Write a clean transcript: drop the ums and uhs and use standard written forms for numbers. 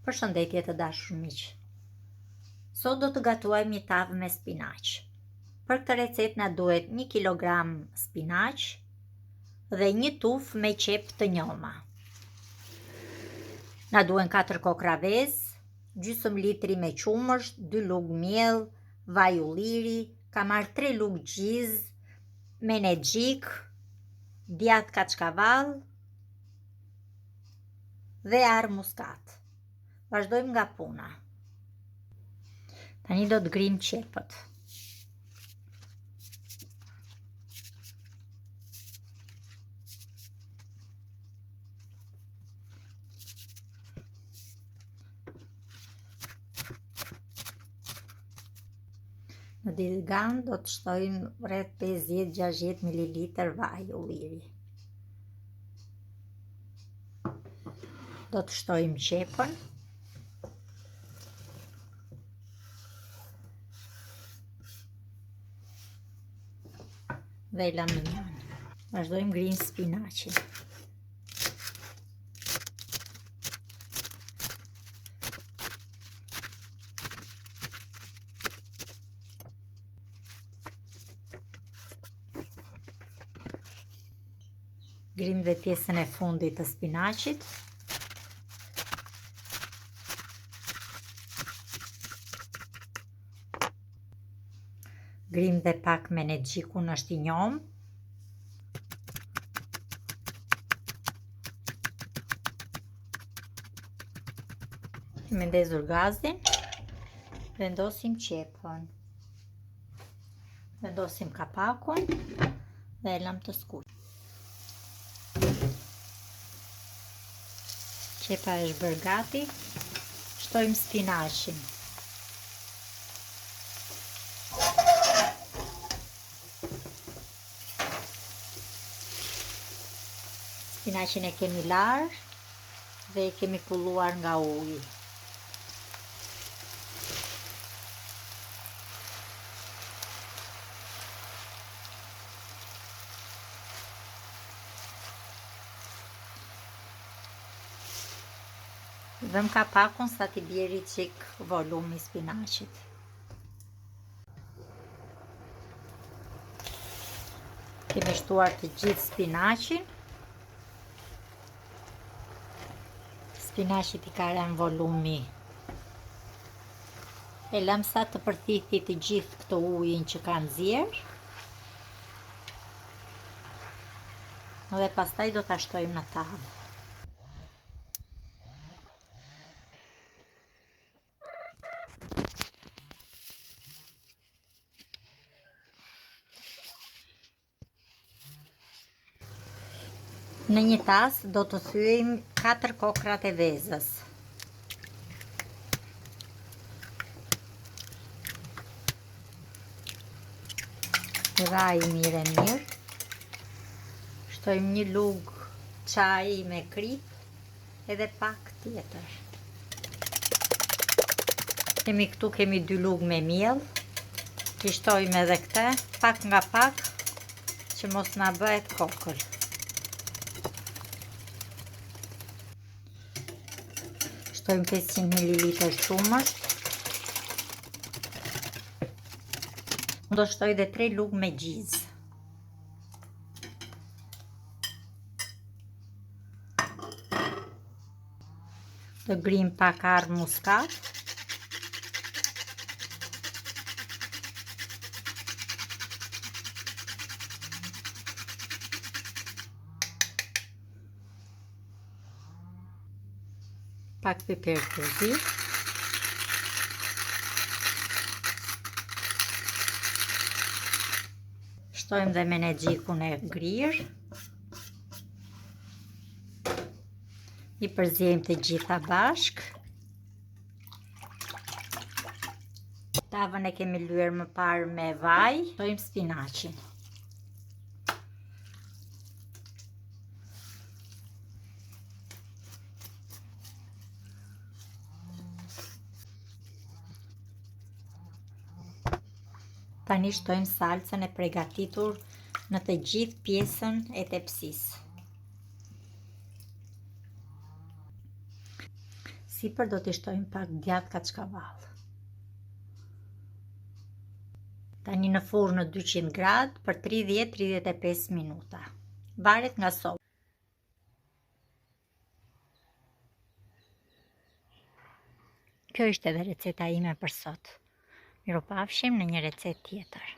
Përshëndetje të dashur miq. Sot do të gatuajmë një tavë me spinaq. Për këtë recetë na duhet 1 kg spinaq dhe një tufë me qep të njoma. Na duhen 4 kokra vezë, gjysmë litri me qumësht, 2 lugë miell, vaj ulliri, kam marrë 3 lugë gjizë, menexhik, djath kaçkavall dhe arë muskat. Vazhdojmë nga puna. Tani do të grim qepët. Në digan do të shtojmë rreth 50-60 ml vaj ulliri. Do të shtojmë qepën. Dhe laminian. Vazhdojmë grim spinaqin. Grim dhe pjesën e fundit të spinaqit. Grim dhe pak menexhikun, është I njom. Kemi ndezur gazin. Vendosim qepën. Vendosim kapakun dhe e lëm të skuq. Qepa është bërë gati. Shtojmë spinaqin. Spinaqin e kemi larë dhe e kemi pulluar nga uji. Vëm kapakun sa t'i bjeri qik volumi spinaqit. Kemi shtuar të gjithë spinaqin. Spinaqit I ka rënë volumi. E lëm sa të përthithi të gjithë këtë ujin që ka nxjerr. Dhe pastaj do ta shtojmë në tavë. Në një tas do të thyejmë 4 kokrat e vezës. Vaj mirë. Shtojmë 1 lugë çaji me krip edhe pak tjetër. Kemi 2 lugë me miell. I shtojmë edhe këtë, pak nga pak, që mos na bëhet kokël. Shtojmë 500 ml qumësht. Do shtoj dhe 3 lugë me gjizë. Do grim pak arë muskat. Pak piper të zi. Shtojmë dhe menexhikun e grirë. I përziejmë të gjitha bashk. Tavën e kemi lyer më parë me vaj. Shtojmë spinaqin. Tani shtojmë salcën e përgatitur në të gjithë pjesën e tepsisë. Sipër do t'i shtojmë pak djath kaçkavall. Tani në furrë në 200 gradë për 30-35 minuta. Varet nga soba. Kjo ishte edhe receta ime për sot. Miropafshim në një recetë tjetër.